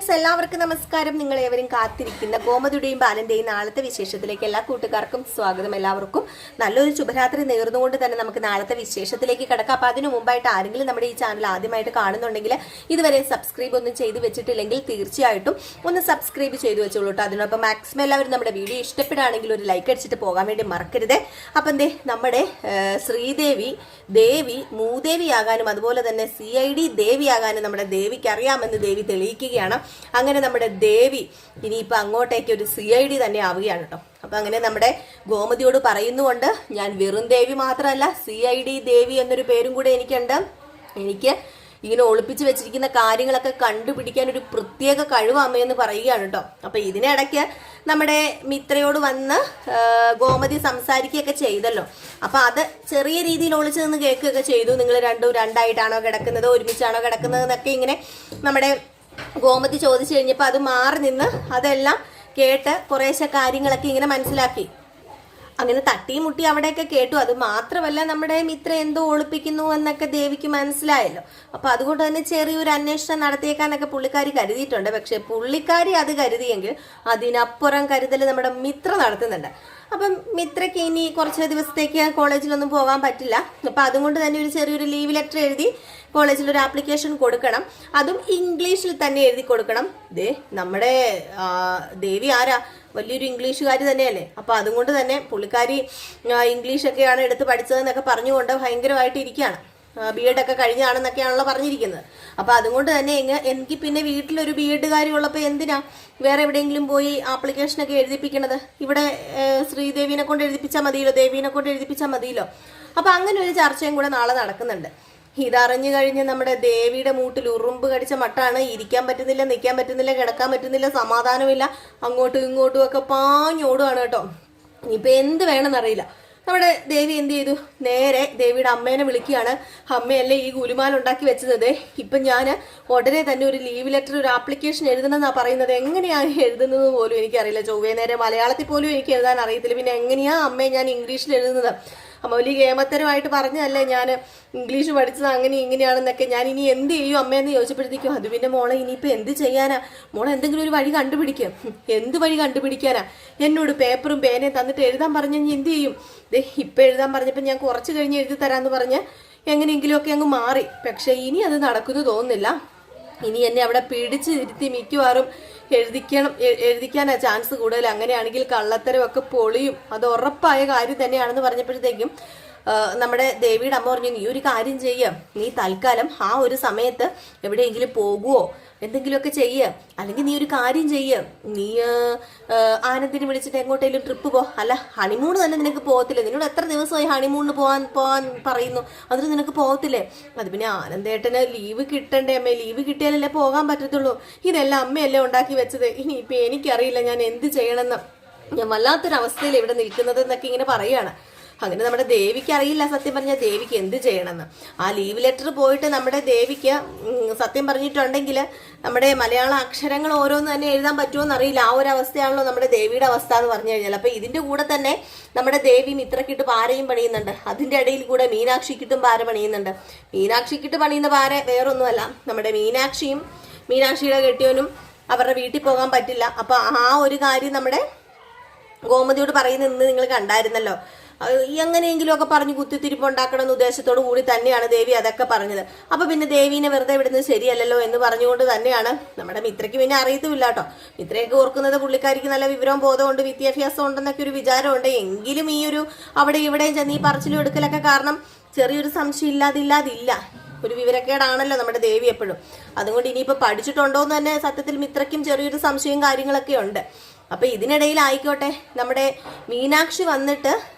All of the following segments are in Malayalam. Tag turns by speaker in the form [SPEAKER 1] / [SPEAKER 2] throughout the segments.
[SPEAKER 1] ഫ്രണ്ട്സ്, എല്ലാവർക്കും നമസ്കാരം. നിങ്ങളേവരും കാത്തിരിക്കുന്ന ഗോമതിയുടെയും ബാലന്റെയും നാളത്തെ വിശേഷത്തിലേക്ക് എല്ലാ കൂട്ടുകാർക്കും സ്വാഗതം. എല്ലാവർക്കും നല്ലൊരു ശുഭരാത്രി നേർന്നുകൊണ്ട് തന്നെ നമുക്ക് നാളത്തെ വിശേഷത്തിലേക്ക് കിടക്കാം. അപ്പൊ അതിനു മുമ്പായിട്ട് ആരെങ്കിലും നമ്മുടെ ഈ ചാനൽ ആദ്യമായിട്ട് കാണുന്നുണ്ടെങ്കിൽ ഇതുവരെ സബ്സ്ക്രൈബ് ഒന്നും ചെയ്ത് വെച്ചിട്ടില്ലെങ്കിൽ തീർച്ചയായിട്ടും ഒന്ന് സബ്സ്ക്രൈബ് ചെയ്ത് വെച്ചോളൂ കേട്ടോ. അതിനൊപ്പം മാക്സിമം എല്ലാവരും നമ്മുടെ വീഡിയോ ഇഷ്ടപ്പെടുകയാണെങ്കിൽ ഒരു ലൈക്ക് അടിച്ചിട്ട് പോകാൻ വേണ്ടി മറക്കരുത്. അപ്പം എന്തേ നമ്മുടെ ശ്രീദേവി ദേവി മൂദേവിയാകാനും അതുപോലെ തന്നെ CID ദേവിയാകാനും നമ്മുടെ ദേവിക്ക് അറിയാമെന്ന് ദേവി തെളിയിക്കുകയാണ്. അങ്ങനെ നമ്മുടെ ദേവി ഇനിയിപ്പോൾ അങ്ങോട്ടേക്ക് ഒരു CID തന്നെ ആവുകയാണ് കേട്ടോ. അപ്പം അങ്ങനെ നമ്മുടെ ഗോമതിയോട് പറയുന്നുകൊണ്ട്, ഞാൻ വെറും ദേവി മാത്രമല്ല, CID ദേവി എന്നൊരു പേരും കൂടെ എനിക്കുണ്ട്. എനിക്ക് ഇങ്ങനെ ഒളിപ്പിച്ച് വെച്ചിരിക്കുന്ന കാര്യങ്ങളൊക്കെ കണ്ടുപിടിക്കാൻ ഒരു പ്രത്യേക കഴിവ് അമ്മയെന്ന് പറയുകയാണ് കേട്ടോ. അപ്പൊ ഇതിനിടയ്ക്ക് നമ്മുടെ മിത്രയോട് വന്ന് ഗോമതി സംസാരിക്കുകയൊക്കെ ചെയ്തല്ലോ. അപ്പൊ അത് ചെറിയ രീതിയിൽ ഒളിച്ചു നിന്ന് കേൾക്കുകയൊക്കെ ചെയ്തു. നിങ്ങൾ രണ്ടായിട്ടാണോ കിടക്കുന്നത്, ഒരുമിച്ചാണോ കിടക്കുന്നത് എന്നൊക്കെ ഇങ്ങനെ നമ്മുടെ ഗോമതി ചോദിച്ചു കഴിഞ്ഞപ്പോൾ അത് മാറി നിന്ന് അതെല്ലാം കേട്ട് കുറേശ്ശെ കാര്യങ്ങളൊക്കെ ഇങ്ങനെ മനസ്സിലാക്കി. അങ്ങനെ തട്ടിയും മുട്ടി അവിടെയൊക്കെ കേട്ടു. അത് മാത്രമല്ല, നമ്മുടെ മിത്ര എന്തോ ഒളിപ്പിക്കുന്നു എന്നൊക്കെ ദേവിക്ക് മനസ്സിലായല്ലോ. അപ്പൊ അതുകൊണ്ട് തന്നെ ചെറിയൊരു അന്വേഷണം നടത്തിയേക്കാനൊക്കെ പുള്ളിക്കാരി കരുതിയിട്ടുണ്ട്. പക്ഷെ പുള്ളിക്കാരി അത് കരുതിയെങ്കിൽ അതിനപ്പുറം കരുതൽ നമ്മുടെ മിത്ര നടത്തുന്നുണ്ട്. അപ്പം മിത്രയ്ക്ക് ഇനി കുറച്ച് ദിവസത്തേക്ക് കോളേജിലൊന്നും പോകാൻ പറ്റില്ല. അപ്പൊ അതുകൊണ്ട് തന്നെ ഒരു ചെറിയൊരു ലീവ് ലെറ്റർ എഴുതി കോളേജിൽ ഒരു ആപ്ലിക്കേഷൻ കൊടുക്കണം. അതും ഇംഗ്ലീഷിൽ തന്നെ എഴുതി കൊടുക്കണം. നമ്മുടെ ദേവി ആരാ, വലിയൊരു ഇംഗ്ലീഷുകാരി തന്നെയല്ലേ. അപ്പൊ അതുകൊണ്ട് തന്നെ പുള്ളിക്കാരി ഇംഗ്ലീഷൊക്കെയാണ് എടുത്ത് പഠിച്ചതെന്നൊക്കെ പറഞ്ഞുകൊണ്ട് ഭയങ്കരമായിട്ട് ഇരിക്കുകയാണ്. B.Ed ഒക്കെ കഴിഞ്ഞാണെന്നൊക്കെയാണല്ലോ പറഞ്ഞിരിക്കുന്നത്. അപ്പൊ അതുകൊണ്ട് തന്നെ എനിക്ക് പിന്നെ വീട്ടിലൊരു B.Ed കാരി ഉള്ളപ്പോൾ എന്തിനാ വേറെ എവിടെയെങ്കിലും പോയി ആപ്ലിക്കേഷനൊക്കെ എഴുതിപ്പിക്കണത്? ഇവിടെ ശ്രീദേവിനെ കൊണ്ട് എഴുതിപ്പിച്ചാൽ മതിയല്ലോ, ദേവീനെ കൊണ്ട് എഴുതിപ്പിച്ചാൽ മതിയല്ലോ. അപ്പൊ അങ്ങനെ ഒരു ചർച്ചയും കൂടെ നാളെ നടക്കുന്നുണ്ട്. ഇതറിഞ്ഞു കഴിഞ്ഞ് നമ്മുടെ ദേവിയുടെ മൂട്ടിൽ ഉറുമ്പ് കടിച്ച മട്ടാണ്. ഇരിക്കാൻ പറ്റുന്നില്ല, നിൽക്കാൻ പറ്റുന്നില്ല, കിടക്കാൻ പറ്റുന്നില്ല, സമാധാനമില്ല, അങ്ങോട്ടും ഇങ്ങോട്ടും ഒക്കെ പാഞ്ഞോടുകയാണ് കേട്ടോ. ഇനിയിപ്പൊ എന്ത് വേണമെന്നറിയില്ല. നമ്മുടെ ദേവി എന്ത് ചെയ്തു, നേരെ ദേവിയുടെ അമ്മേനെ വിളിക്കുകയാണ്. അമ്മയല്ലേ ഈ ഗുലുമാൽ ഉണ്ടാക്കി വെച്ചത്, ഇപ്പം ഞാൻ ഉടനെ തന്നെ ഒരു ലീവ് ലെറ്റർ, ഒരു ആപ്ലിക്കേഷൻ എഴുതണമെന്നാണ് പറയുന്നത്. എങ്ങനെയാണ് എഴുതുന്നത് പോലും എനിക്കറിയില്ല. ചൊവ്വേ നേരെ മലയാളത്തിൽ പോലും എനിക്ക് എഴുതാൻ അറിയത്തില്ല. പിന്നെ എങ്ങനെയാ അമ്മയെ ഞാൻ ഇംഗ്ലീഷിൽ എഴുതുന്നത്? അമ്മ വലിയ കേമത്തരമായിട്ട് പറഞ്ഞതല്ലേ ഞാൻ ഇംഗ്ലീഷ് പഠിച്ചത് അങ്ങനെ ഇങ്ങനെയാണെന്നൊക്കെ. ഞാൻ ഇനി എന്ത് ചെയ്യും അമ്മയെന്ന് ചോദിച്ചപ്പോഴത്തേക്കും, അത് പിന്നെ മോളെ ഇനിയിപ്പോൾ എന്ത് ചെയ്യാനാ മോളെ, എന്തെങ്കിലും ഒരു വഴി കണ്ടുപിടിക്കും. എന്ത് വഴി കണ്ടുപിടിക്കാനാ? എന്നോട് പേപ്പറും പേനയും തന്നിട്ട് എഴുതാൻ പറഞ്ഞ് എന്ത് ചെയ്യും? ഇപ്പം എഴുതാൻ പറഞ്ഞപ്പോൾ ഞാൻ കുറച്ച് കഴിഞ്ഞ് എഴുതി തരാമെന്ന് പറഞ്ഞ് എങ്ങനെയെങ്കിലുമൊക്കെ അങ്ങ് മാറി. പക്ഷെ ഇനി അത് നടക്കുന്നു തോന്നുന്നില്ല. ഇനി എന്നെ അവിടെ പിടിച്ച് ഇരുത്തി മിക്കവാറും എഴുതിക്കാനാ ചാൻസ് കൂടുതൽ. അങ്ങനെയാണെങ്കിൽ കള്ളത്തരമൊക്കെ പൊളിയും, അത് ഉറപ്പായ കാര്യം തന്നെയാണെന്ന് പറഞ്ഞപ്പോഴത്തേക്കും നമ്മുടെ ദേവിയുടെ അമ്മ പറഞ്ഞു, നീ ഒരു കാര്യം ചെയ്യുക, നീ തൽക്കാലം ആ ഒരു സമയത്ത് എവിടെയെങ്കിലും പോകുവോ എന്തെങ്കിലുമൊക്കെ ചെയ്യുക. അല്ലെങ്കിൽ നീ ഒരു കാര്യം ചെയ്യുക, നീ ആനന്ദിനെ വിളിച്ചിട്ട് എങ്ങോട്ടെങ്കിലും ട്രിപ്പ് പോ. അല്ല, ഹണിമൂൺ തന്നെ നിനക്ക് പോകത്തില്ലേ? നിന്നോട് എത്ര ദിവസമായി ഹണിമൂണിന് പോകാൻ പറയുന്നു, അതിന് നിനക്ക് പോകത്തില്ലേ? അത് പിന്നെ ആനന്ദേട്ടന് ലീവ് കിട്ടണ്ടേ അമ്മേ, ലീവ് കിട്ടിയാലല്ലേ പോകാൻ പറ്റത്തുള്ളൂ. ഇതെല്ലാം അമ്മയല്ലേ ഉണ്ടാക്കി വെച്ചത്. ഇനിയിപ്പോൾ എനിക്കറിയില്ല ഞാൻ എന്ത് ചെയ്യണമെന്ന്, ഞാൻ വല്ലാത്തൊരവസ്ഥയിൽ ഇവിടെ നിൽക്കുന്നത് എന്നൊക്കെ ഇങ്ങനെ പറയുകയാണ്. അങ്ങനെ നമ്മുടെ ദേവിക്ക് അറിയില്ല സത്യം പറഞ്ഞാൽ ദേവിക്ക് എന്ത് ചെയ്യണമെന്ന്. ആ ലീവ് ലെറ്റർ പോയിട്ട് നമ്മുടെ ദേവിക്ക് സത്യം പറഞ്ഞിട്ടുണ്ടെങ്കിൽ നമ്മുടെ മലയാള അക്ഷരങ്ങൾ ഓരോന്ന് തന്നെ എഴുതാൻ പറ്റുമോന്ന് അറിയില്ല. ആ ഒരു അവസ്ഥയാണല്ലോ നമ്മുടെ ദേവിയുടെ അവസ്ഥ എന്ന് പറഞ്ഞു കഴിഞ്ഞാൽ. അപ്പൊ ഇതിന്റെ കൂടെ തന്നെ നമ്മുടെ ദേവി മിത്രക്കിട്ട് പാരയും പണിയുന്നുണ്ട്. അതിന്റെ ഇടയിൽ കൂടെ മീനാക്ഷിക്കിട്ടും പാര പണിയുന്നുണ്ട്. മീനാക്ഷിക്കിട്ട് പണിയുന്ന പാര വേറൊന്നുമല്ല, നമ്മുടെ മീനാക്ഷിയുടെ കെട്ടിയവനും അവരുടെ വീട്ടിൽ പോകാൻ പറ്റില്ല. അപ്പൊ ആ ഒരു കാര്യം നമ്മുടെ ഗോമതിയോട് പറയുന്നത് നിങ്ങൾ കണ്ടായിരുന്നല്ലോ. എങ്ങനെയെങ്കിലും ഒക്കെ പറഞ്ഞ് കുത്തിത്തിരിപ്പുണ്ടാക്കണമെന്ന് ഉദ്ദേശത്തോടു കൂടി തന്നെയാണ് ദേവി അതൊക്കെ പറഞ്ഞത്. അപ്പൊ പിന്നെ ദേവീനെ വെറുതെ വിടുന്നത് ശരിയല്ലല്ലോ എന്ന് പറഞ്ഞുകൊണ്ട് തന്നെയാണ് നമ്മുടെ മിത്രയ്ക്ക് പിന്നെ അറിയത്തുമില്ല കേട്ടോ. മിത്രയൊക്കെ ഓർക്കുന്നത് പുള്ളിക്കാരിക്ക് നല്ല വിവരവും ബോധമുണ്ട്, വിദ്യാഭ്യാസം ഉണ്ടെന്നൊക്കെ ഒരു വിചാരമുണ്ട്. എങ്കിലും ഈ ഒരു അവിടെ ഇവിടെയും ചെന്ന് ഈ പറച്ചിലും എടുക്കലൊക്കെ കാരണം ചെറിയൊരു സംശയം ഇല്ലാതില്ല. ഒരു വിവരക്കേടാണല്ലോ നമ്മുടെ ദേവി എപ്പോഴും. അതുകൊണ്ട് ഇനിയിപ്പോൾ പഠിച്ചിട്ടുണ്ടോയെന്ന് തന്നെ സത്യത്തിൽ മിത്രയ്ക്കും ചെറിയൊരു സംശയവും കാര്യങ്ങളൊക്കെ ഉണ്ട്. അപ്പൊ ഇതിനിടയിൽ ആയിക്കോട്ടെ, നമ്മുടെ മീനാക്ഷി വന്നിട്ട്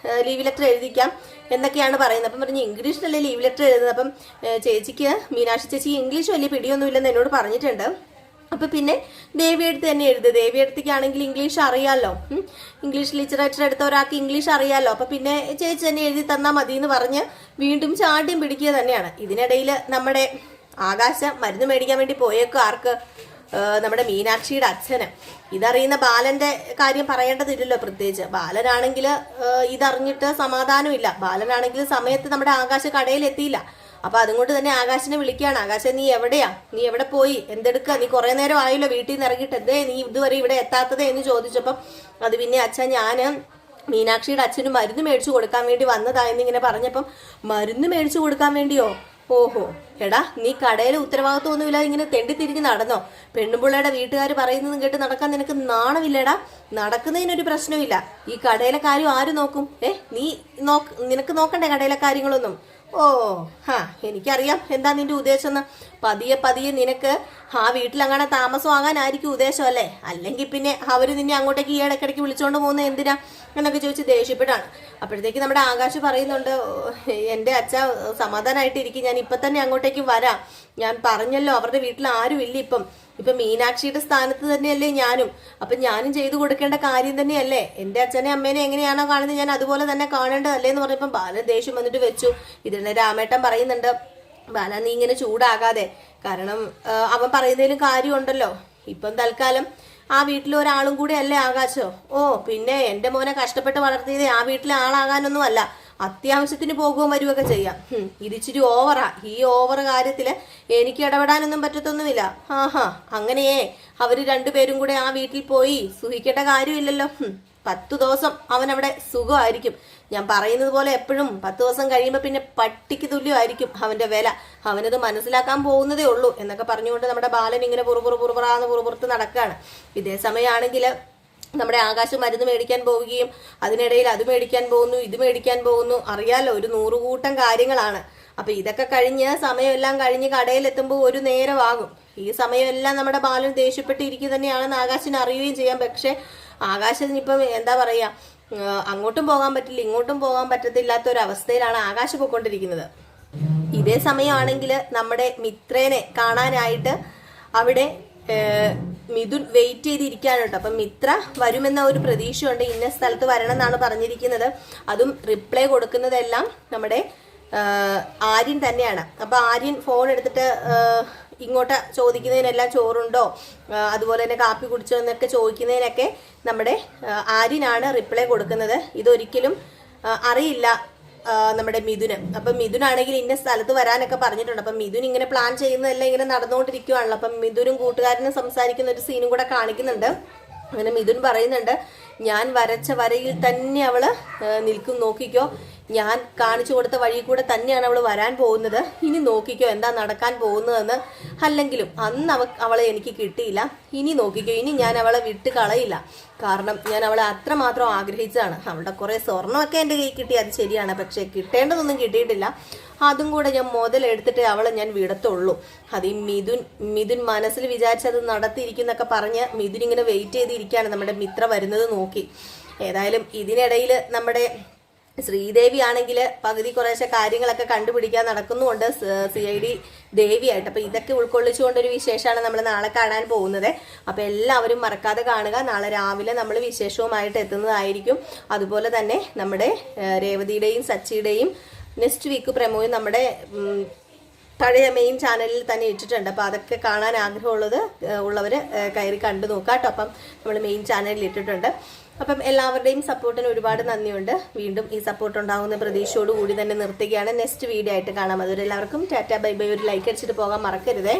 [SPEAKER 1] ലീവ് ലെറ്റർ എഴുതിക്കാം എന്നൊക്കെയാണ് പറയുന്നത്. അപ്പം പറഞ്ഞ് ഇംഗ്ലീഷിലല്ലേ ലീവ് ലെറ്റർ എഴുതുന്നത്. അപ്പം മീനാക്ഷി ചേച്ചി ഇംഗ്ലീഷ് വലിയ പിടിയൊന്നുമില്ലെന്ന് എന്നോട് പറഞ്ഞിട്ടുണ്ട്. അപ്പൊ പിന്നെ ദേവിയെടുത്ത് തന്നെ എഴുതുക. ദേവിയെടുത്തേക്കാണെങ്കിൽ ഇംഗ്ലീഷ് അറിയാമല്ലോ, ഇംഗ്ലീഷ് ലിറ്ററേച്ചർ എടുത്ത ഒരാൾക്ക് ഇംഗ്ലീഷ് അറിയാമല്ലോ. അപ്പൊ പിന്നെ ചേച്ചി തന്നെ എഴുതി തന്നാൽ മതി എന്ന് പറഞ്ഞ് വീണ്ടും ചാട്യം പിടിക്കുക തന്നെയാണ്. ഇതിനിടയിൽ നമ്മുടെ ആകാശം മരുന്ന് മേടിക്കാൻ വേണ്ടി പോയേക്കും. ആർക്ക്? നമ്മുടെ മീനാക്ഷിയുടെ അച്ഛന്. ഇതറിയുന്ന ബാലന്റെ കാര്യം പറയേണ്ടതില്ലല്ലോ പ്രത്യേകിച്ച്. ബാലനാണെങ്കിൽ ഇതറിഞ്ഞിട്ട് സമാധാനമില്ല. ബാലനാണെങ്കിൽ സമയത്ത് നമ്മുടെ ആകാശ കടയിൽ എത്തിയില്ല. അപ്പൊ അതുകൊണ്ട് തന്നെ ആകാശിനെ വിളിക്കുകയാണ്. ആകാശ, നീ എവിടെയാ? നീ എവിടെ പോയി? എന്തെടുക്കുക? നീ കുറെ നേരം ആയല്ലോ വീട്ടിൽ നിന്ന് ഇറങ്ങിയിട്ട്, എന്തേ നീ ഇതുവരെ ഇവിടെ എത്താത്തത് എന്ന് ചോദിച്ചപ്പം അത് പിന്നെ അച്ഛൻ ഞാന് മീനാക്ഷിയുടെ അച്ഛന് മരുന്ന് മേടിച്ചു കൊടുക്കാൻ വേണ്ടി വന്നതായെന്ന് ഇങ്ങനെ പറഞ്ഞപ്പം, മരുന്ന് മേടിച്ചു കൊടുക്കാൻ വേണ്ടിയോ? ഓഹോ, എടാ നീ കടയിലെ ഉത്തരവാദിത്വമൊന്നുമില്ല, ഇങ്ങനെ തെണ്ടിത്തിരിഞ്ഞ് നടന്നോ? പെണ്ണുപിള്ളയുടെ വീട്ടുകാർ പറയുന്നതും കേട്ട് നടക്കാൻ നിനക്ക് നാണമില്ലടാ? നടക്കുന്നതിനൊരു പ്രശ്നമില്ല, ഈ കടയിലെ കാര്യം ആര് നോക്കും? നീ നിനക്ക് നോക്കണ്ടേ കടയിലെ കാര്യങ്ങളൊന്നും? ഓ ഹാ, എനിക്കറിയാം എന്താ നിന്റെ ഉദ്ദേശം എന്ന്. പതിയെ പതിയെ നിനക്ക് ആ വീട്ടിലങ്ങനെ താമസമാകാനായിരിക്കും ഉദ്ദേശം അല്ലേ? അല്ലെങ്കിൽ പിന്നെ അവര് നിന്നെ അങ്ങോട്ടേക്ക് ഈ ഇടയ്ക്കിടയ്ക്ക് വിളിച്ചോണ്ട് പോകുന്നത് എന്തിനാ എന്നൊക്കെ ചോദിച്ച് ദേഷ്യപ്പെട്ടാണ്. അപ്പോഴത്തേക്ക് നമ്മുടെ ആകാശ് പറയുന്നുണ്ട്, എൻ്റെ അച്ഛ സമാധാനമായിട്ടിരിക്കും, ഞാൻ ഇപ്പൊ തന്നെ അങ്ങോട്ടേക്ക് വരാം. ഞാൻ പറഞ്ഞല്ലോ അവരുടെ വീട്ടിൽ ആരും ഇല്ല ഇപ്പൊ മീനാക്ഷിയുടെ സ്ഥാനത്ത് തന്നെയല്ലേ ഞാനും. അപ്പൊ ഞാനും ചെയ്തു കൊടുക്കേണ്ട കാര്യം തന്നെയല്ലേ? എൻ്റെ അച്ഛനെ അമ്മേനെ എങ്ങനെയാണോ കാണുന്നത് ഞാൻ അതുപോലെ തന്നെ കാണേണ്ടതല്ലേ എന്ന് പറഞ്ഞപ്പം ബാലൻ ദേഷ്യം വന്നിട്ട് വെച്ചു. ഇതിനെ രാമേട്ടൻ പറയുന്നുണ്ട്, ബാല നീ ഇങ്ങനെ ചൂടാകാതെ, കാരണം അവൻ പറയുന്നതിലും കാര്യമുണ്ടല്ലോ. ഇപ്പം തൽക്കാലം ആ വീട്ടിൽ ഒരാളും കൂടെ അല്ലേ ആകാശോ? ഓ പിന്നെ എൻ്റെ മോനെ കഷ്ടപ്പെട്ട് വളർത്തിയത് ആ വീട്ടിലെ ആളാകാനൊന്നും അല്ല, അത്യാവശ്യത്തിന് പോകുകയും വരികയൊക്കെ ചെയ്യാം. ഇതിച്ചിരി ഓവറാ. ഈ ഓവർ കാര്യത്തില് എനിക്ക് ഇടപെടാനൊന്നും പറ്റത്തൊന്നുമില്ല. ആഹാ, അങ്ങനെയേ അവര് രണ്ടുപേരും കൂടെ ആ വീട്ടിൽ പോയി സുഖിക്കേണ്ട കാര്യമില്ലല്ലോ. 10 ദിവസം അവനവിടെ സുഖമായിരിക്കും. ഞാൻ പറയുന്നത് പോലെ എപ്പോഴും 10 ദിവസം കഴിയുമ്പോൾ പിന്നെ പട്ടിക്ക് തുല്യമായിരിക്കും അവന്റെ വില. അവനത് മനസ്സിലാക്കാൻ പോകുന്നതേ ഉള്ളൂ എന്നൊക്കെ പറഞ്ഞുകൊണ്ട് നമ്മുടെ ബാലൻ ഇങ്ങനെ പുറപുറത്ത് നടക്കുകയാണ്. ഇതേ സമയമാണെങ്കിൽ നമ്മുടെ ആകാശം മരുന്ന് മേടിക്കാൻ പോവുകയും അതിനിടയിൽ അത് മേടിക്കാൻ പോകുന്നു, ഇത് മേടിക്കാൻ പോകുന്നു. അറിയാലോ, ഒരു 100 കൂട്ടം കാര്യങ്ങളാണ്. അപ്പൊ ഇതൊക്കെ കഴിഞ്ഞ് സമയമെല്ലാം കഴിഞ്ഞ് കടയിലെത്തുമ്പോൾ ഒരു നേരമാകും. ഈ സമയമെല്ലാം നമ്മുടെ ബാലൻ ദേഷ്യപ്പെട്ടിരിക്കുക തന്നെയാണെന്ന് ആകാശിന് അറിയുകയും ചെയ്യാം. പക്ഷെ ആകാശത്തിന് ഇപ്പം എന്താ പറയാ, അങ്ങോട്ടും പോകാൻ പറ്റില്ല ഇങ്ങോട്ടും പോകാൻ പറ്റത്തില്ലാത്ത ഒരു അവസ്ഥയിലാണ് ആകാശം പോയിക്കൊണ്ടിരിക്കുന്നത്. ഇതേ സമയമാണെങ്കിൽ നമ്മുടെ മിത്രേനെ കാണാനായിട്ട് അവിടെ മിഥുൻ വെയിറ്റ് ചെയ്തിരിക്കുകയാണ് കേട്ടോ. അപ്പം മിത്ര വരുമെന്ന ഒരു പ്രതീക്ഷയുണ്ട്. ഇന്ന സ്ഥലത്ത് വരണം എന്നാണ് പറഞ്ഞിരിക്കുന്നത്. അതും റിപ്ലൈ കൊടുക്കുന്നതെല്ലാം നമ്മുടെ ആര്യൻ തന്നെയാണ്. അപ്പൊ ആര്യൻ ഫോൺ എടുത്തിട്ട് ഇങ്ങോട്ട് ചോദിക്കുന്നതിനെല്ലാം ചോറുണ്ടോ, അതുപോലെ തന്നെ കാപ്പി കുടിച്ചോ എന്നൊക്കെ ചോദിക്കുന്നതിനൊക്കെ നമ്മുടെ ആര്യനാണ് റിപ്ലൈ കൊടുക്കുന്നത്. ഇതൊരിക്കലും അറിയില്ല നമ്മുടെ മിഥുന്. അപ്പൊ മിഥുനാണെങ്കിൽ ഇന്ന സ്ഥലത്ത് വരാനൊക്കെ പറഞ്ഞിട്ടുണ്ട്. അപ്പൊ മിഥുൻ ഇങ്ങനെ പ്ലാൻ ചെയ്യുന്നതെല്ലാം ഇങ്ങനെ നടന്നുകൊണ്ടിരിക്കുകയാണല്ലോ. അപ്പം മിഥുനും കൂട്ടുകാരനും സംസാരിക്കുന്ന ഒരു സീനും കൂടെ കാണിക്കുന്നുണ്ട്. അങ്ങനെ മിഥുൻ പറയുന്നുണ്ട്, ഞാൻ വരച്ച വരയിൽ തന്നെ അവള് നിൽക്കും, നോക്കിക്കോ. ഞാൻ കാണിച്ചു കൊടുത്ത വഴി കൂടെ തന്നെയാണ് അവൾ വരാൻ പോകുന്നത്. ഇനി നോക്കിക്കോ എന്താ നടക്കാൻ പോകുന്നതെന്ന്. അല്ലെങ്കിലും അന്ന് അവളെ എനിക്ക് കിട്ടിയില്ല, ഇനി നോക്കിക്കോ. ഇനി ഞാൻ അവളെ വിട്ട് കളയില്ല. കാരണം ഞാൻ അവളെ അത്രമാത്രം ആഗ്രഹിച്ചതാണ്. അവളുടെ കുറെ സ്വർണ്ണമൊക്കെ എൻ്റെ കയ്യിൽ കിട്ടി, അത് ശരിയാണ്. പക്ഷെ കിട്ടേണ്ടതൊന്നും കിട്ടിയിട്ടില്ല. അതും കൂടെ ഞാൻ മുതലെടുത്തിട്ട് അവളെ ഞാൻ വിടത്തുള്ളൂ. അത് ഈ മിഥുൻ മനസ്സിൽ വിചാരിച്ചത് നടത്തിയിരിക്കുന്നൊക്കെ പറഞ്ഞ് മിഥുൻ ഇങ്ങനെ വെയിറ്റ് ചെയ്തിരിക്കുകയാണ് നമ്മുടെ മിത്ര വരുന്നത് നോക്കി. ഏതായാലും ഇതിനിടയിൽ നമ്മുടെ ശ്രീദേവി ആണെങ്കിൽ പകുതി കുറേശ്ശെ കാര്യങ്ങളൊക്കെ കണ്ടുപിടിക്കാൻ നടക്കുന്നുണ്ട് CID ദേവിയായിട്ട്. അപ്പൊ ഇതൊക്കെ ഉൾക്കൊള്ളിച്ചുകൊണ്ടൊരു വിശേഷമാണ് നമ്മൾ നാളെ കാണാൻ പോകുന്നത്. അപ്പൊ എല്ലാവരും മറക്കാതെ കാണുക. നാളെ രാവിലെ നമ്മൾ വിശേഷവുമായിട്ട് എത്തുന്നതായിരിക്കും. അതുപോലെ തന്നെ നമ്മുടെ രേവതിയുടെയും സച്ചിയുടെയും നെക്സ്റ്റ് വീക്ക് പ്രമോയും നമ്മുടെ പഴയ മെയിൻ ചാനലിൽ തന്നെ ഇട്ടിട്ടുണ്ട്. അപ്പോൾ അതൊക്കെ കാണാൻ ഉള്ളവർ കയറി കണ്ടു നോക്കാം കേട്ടോ. അപ്പം നമ്മൾ മെയിൻ ചാനലിൽ ഇട്ടിട്ടുണ്ട്. അപ്പം എല്ലാവരുടെയും സപ്പോർട്ടിന് ഒരുപാട് നന്ദിയുണ്ട്. വീണ്ടും ഈ സപ്പോർട്ട് ഉണ്ടാകുന്ന പ്രതീക്ഷയോടുകൂടി തന്നെ നിർത്തുകയാണ്. നെക്സ്റ്റ് വീഡിയോ ആയിട്ട് കാണാം. അതുവരെ എല്ലാവർക്കും ടാറ്റ ബൈ ബൈ. ഒരു ലൈക്ക് അടിച്ചിട്ട് പോകാൻ മറക്കരുതേ.